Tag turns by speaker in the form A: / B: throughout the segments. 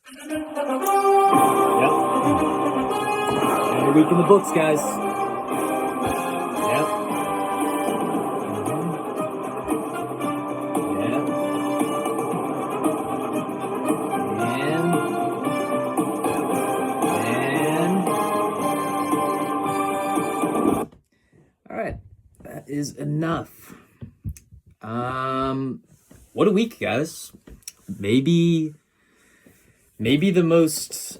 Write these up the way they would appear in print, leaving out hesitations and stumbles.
A: Yep. Another week in the books, guys. Yep. All right, that is enough. What a week, guys. Maybe the most,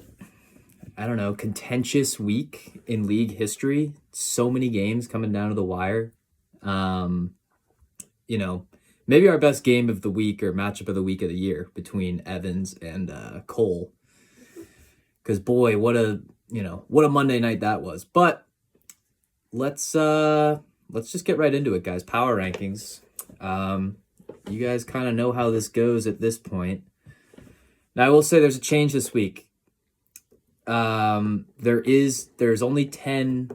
A: I don't know, contentious week in league history. So many games coming down to the wire. Maybe our best game of the week or matchup of the week of the year between Evans and Cole. Because boy, what a Monday night that was. But let's just get right into it, guys. Power rankings. You guys kind of know how this goes at this point. Now, I will say there's a change this week. There's only 10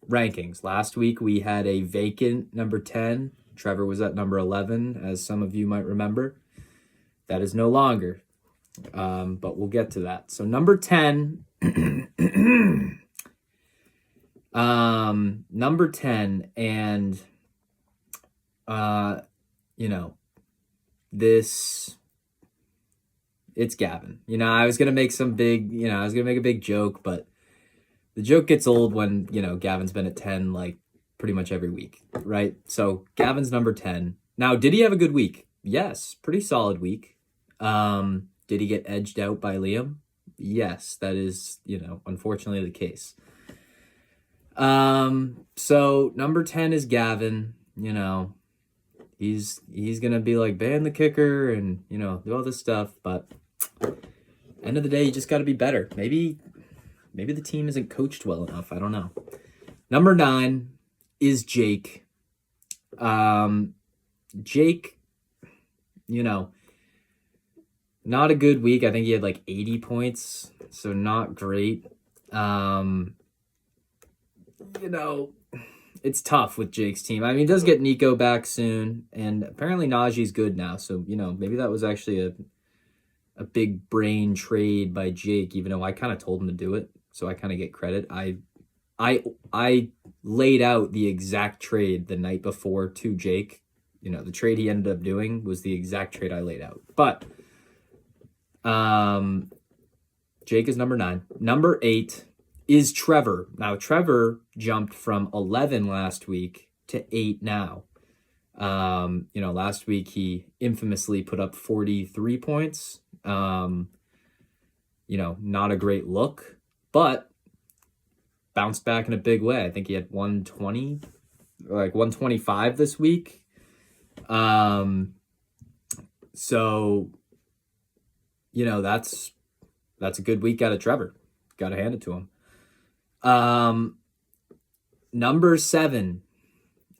A: rankings. Last week we had a vacant number 10. Trevor was at number 11, as some of you might remember. That is no longer. But we'll get to that. So number 10, number 10, and it's Gavin. I was gonna make a big joke, but the joke gets old when Gavin's been at 10 like pretty much every week, right? So Gavin's number 10. Now, did he have a good week? Yes, pretty solid week. Did he get edged out by Liam? Yes, that is, unfortunately the case. So number 10 is Gavin. He's gonna be like, ban the kicker and do all this stuff, but end of the day, you just got to be better. Maybe the team isn't coached well enough. I don't know. Number 9 is Jake. Jake, not a good week. I think he had like 80 points, so not great. It's tough with Jake's team. I mean, he does get Nico back soon, and apparently Najee's good now. So, maybe that was actually a big brain trade by Jake, even though I kind of told him to do it. So I kind of get credit. I laid out the exact trade the night before to Jake. The trade he ended up doing was the exact trade I laid out. But Jake is number 9. Number 8 is Trevor. Now, Trevor jumped from 11 last week to 8 now. Last week he infamously put up 43 points. Not a great look, but bounced back in a big way. I think he had 120, like 125 this week. So, that's a good week out of Trevor. Got to hand it to him. Number 7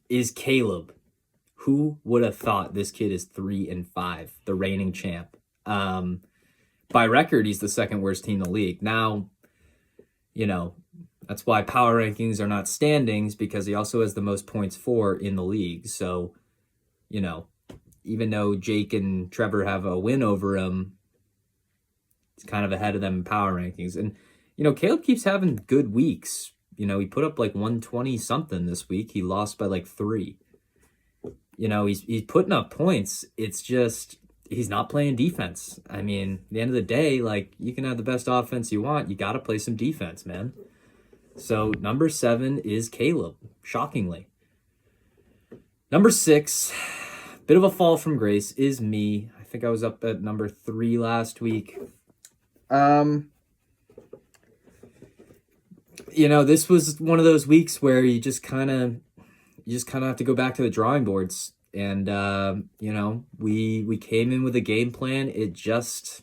A: is Caleb. Who would have thought this kid is 3-5, the reigning champ? By record, he's the second worst team in the league. Now, that's why power rankings are not standings, because he also has the most points for in the league. So, even though Jake and Trevor have a win over him, he's kind of ahead of them in power rankings. And Caleb keeps having good weeks. He put up like 120 something this week. He lost by like 3. He's putting up points. It's just he's not playing defense. I mean, at the end of the day, like, you can have the best offense you want. You got to play some defense, man. So number 7 is Caleb, shockingly. Number 6, bit of a fall from grace, is me. I think I was up at number 3 last week. This was one of those weeks where you just kind of have to go back to the drawing boards. And, we came in with a game plan. It just,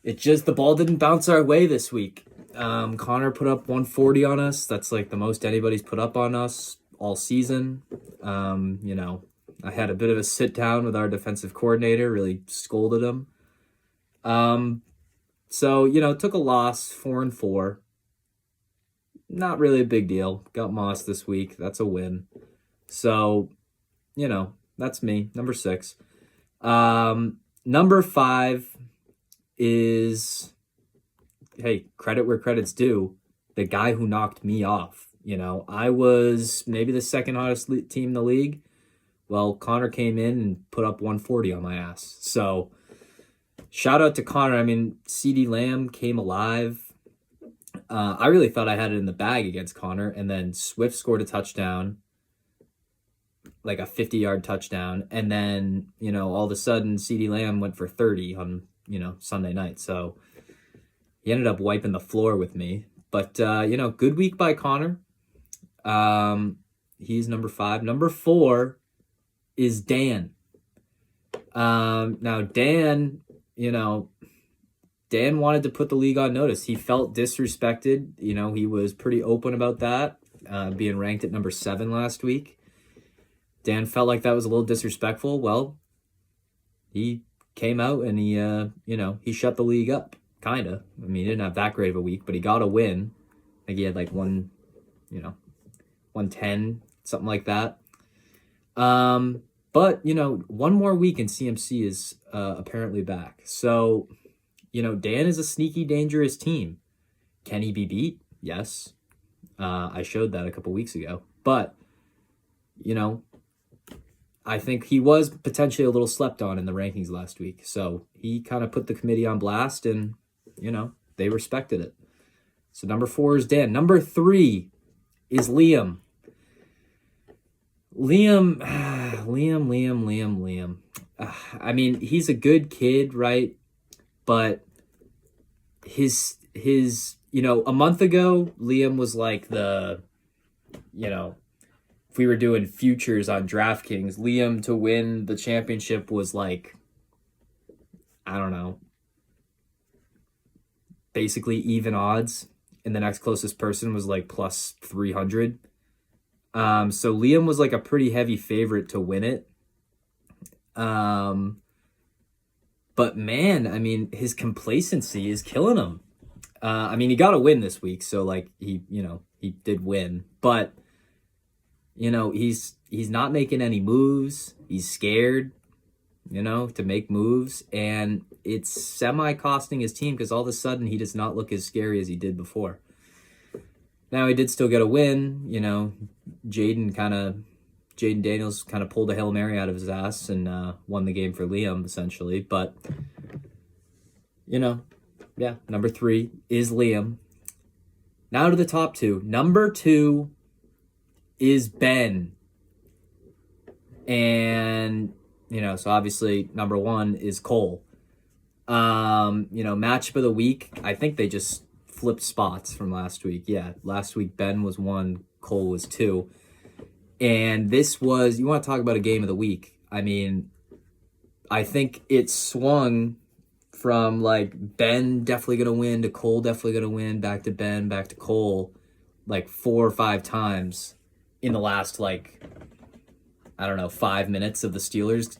A: the ball didn't bounce our way this week. Connor put up 140 on us. That's like the most anybody's put up on us all season. I had a bit of a sit down with our defensive coordinator, really scolded him. So, took a loss, 4-4. Not really a big deal. Got Moss this week. That's a win. So, that's me. Number 6. Number 5 is, hey, credit where credit's due, the guy who knocked me off. You know, I was maybe the second hottest team in the league. Well, Connor came in and put up 140 on my ass. So shout out to Connor. I mean, CeeDee Lamb came alive. I really thought I had it in the bag against Connor, and then Swift scored a touchdown, like a 50-yard touchdown, and then, you know, all of a sudden CeeDee Lamb went for 30 on, you know, Sunday night. So he ended up wiping the floor with me. But, you know, good week by Connor. He's number 5. Number 4 is Dan. Now, Dan, you know, Dan wanted to put the league on notice. He felt disrespected. You know, he was pretty open about that, being ranked at number 7 last week. Dan felt like that was a little disrespectful. Well, he came out and he, you know, he shut the league up, kind of. I mean, he didn't have that great of a week, but he got a win. I think he had like 110, something like that. But, you know, one more week and CMC is apparently back. So, you know, Dan is a sneaky, dangerous team. Can he be beat? Yes. I showed that a couple weeks ago. But, you know, I think he was potentially a little slept on in the rankings last week. So he kind of put the committee on blast and, you know, they respected it. So number 4 is Dan. Number 3 is Liam. Liam. I mean, he's a good kid, right? But his, you know, a month ago, Liam was like the, you know, if we were doing futures on DraftKings, Liam to win the championship was like, I don't know, basically even odds. And the next closest person was like plus 300. So Liam was like a pretty heavy favorite to win it. But man, I mean, his complacency is killing him. I mean, he got a win this week, so like he did win, but you know, he's not making any moves. He's scared, you know, to make moves, and it's semi-costing his team because all of a sudden he does not look as scary as he did before. Now, he did still get a win, you know. Jaden Daniels kind of pulled a Hail Mary out of his ass and won the game for Liam, essentially. But, you know, yeah, number 3 is Liam. Now to the top 2. Number 2 is Ben. And, you know, so obviously number 1 is Cole. You know, matchup of the week, I think they just flipped spots from last week. Yeah, last week Ben was 1, Cole was 2. And this was, you want to talk about a game of the week. I mean, I think it swung from like Ben definitely going to win to Cole definitely going to win, back to Ben, back to Cole, like 4 or 5 times in the last, like, I don't know, 5 minutes of the Steelers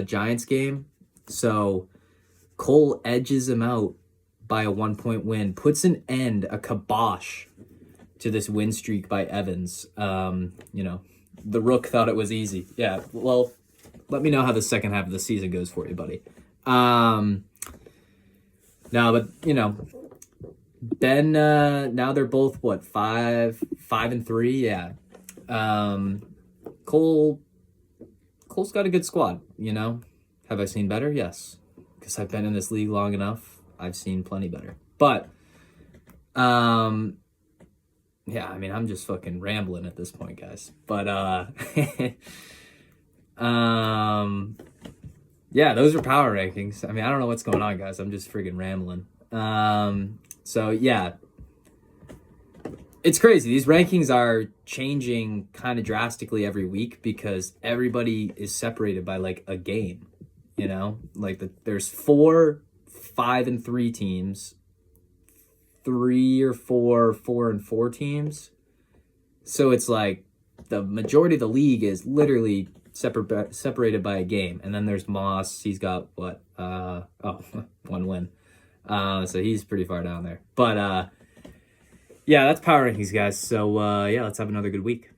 A: Giants game. So Cole edges him out by a 1-point win, puts an end, a kibosh to this win streak by Evans. You know, the Rook thought it was easy. Yeah, well, let me know how the second half of the season goes for you, buddy. No, but, you know, Ben, now they're both, what, 5-3? Yeah. Cole's got a good squad, you know? Have I seen better? Yes. Because I've been in this league long enough. I've seen plenty better. But, yeah, I mean, I'm just fucking rambling at this point, guys. But, yeah, those are power rankings. I mean, I don't know what's going on, guys. I'm just freaking rambling. So, yeah. It's crazy. These rankings are changing kind of drastically every week because everybody is separated by, like, a game, you know? Like, there's 4 5-3 teams, 3 or 4 4-4 teams. So it's like the majority of the league is literally separated by a game. And then there's Moss. He's got what? 1 win. So he's pretty far down there. But yeah, that's power rankings, guys. So yeah, let's have another good week.